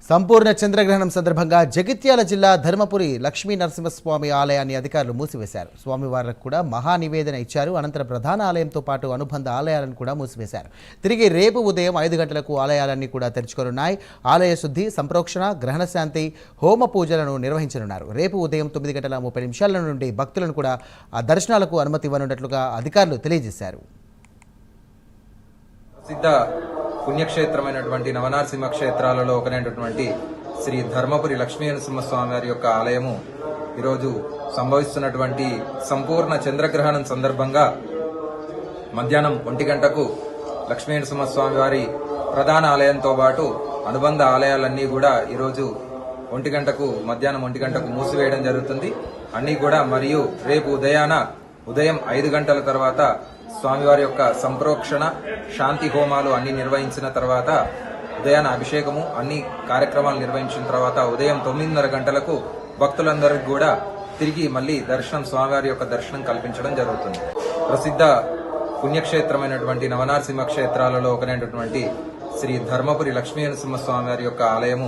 సంపూర్ణ చంద్రగ్రహణం సందర్భంగా జగిత్యాల జిల్లా ధర్మపురి లక్ష్మీ నరసింహస్వామి ఆలయాన్ని అధికారులు మూసివేశారు. స్వామివారికి కూడా మహా నివేదన ఇచ్చారు. అనంతరం ప్రధాన ఆలయంతో పాటు అనుబంధ ఆలయాలను కూడా మూసివేశారు. తిరిగి రేపు ఉదయం 5 గంటలకు ఆలయాలన్నీ కూడా తెరుచుకోనున్నాయి. ఆలయ శుద్ధి, సంప్రోక్షణ, గ్రహణ శాంతి, హోమ పూజలను నిర్వహించనున్నారు. రేపు ఉదయం 9:30 నుండి భక్తులను కూడా ఆ దర్శనాలకు అనుమతి ఇవ్వనున్నట్లుగా అధికారులు తెలియజేశారు. పుణ్యక్షేత్రమైనటువంటి నవనారసింహ క్షేత్రాలలో ఒకనైనటువంటి శ్రీ ధర్మపురి లక్ష్మీ నరసింహస్వామి వారి యొక్క ఆలయము ఈరోజు సంభవిస్తున్నటువంటి సంపూర్ణ చంద్రగ్రహణం సందర్భంగా మధ్యాహ్నం 1 గంటకు లక్ష్మీ నరసింహస్వామి వారి ప్రధాన ఆలయంతో పాటు అనుబంధ ఆలయాలన్నీ కూడా ఈరోజు మధ్యాహ్నం 1 గంటకు మూసివేయడం జరుగుతుంది. అన్నీ కూడా మరియు రేపు ఉదయం 5 గంటల తర్వాత స్వామివారి యొక్క సంప్రోక్షణ, శాంతి హోమాలు అన్ని నిర్వహించిన తర్వాత ఉదయాన అభిషేకము అన్ని కార్యక్రమాలు నిర్వహించిన తర్వాత ఉదయం 9:30 గంటలకు భక్తులందరికీ కూడా తిరిగి మళ్లీ స్వామివారి యొక్క దర్శనం కల్పించడం జరుగుతుంది. ప్రసిద్ధ పుణ్యక్షేత్రమైనటువంటి నవనారసింహ క్షేత్రాలలో ఒకనైనటువంటి శ్రీ ధర్మపురి లక్ష్మీ నరసింహస్వామి వారి యొక్క ఆలయము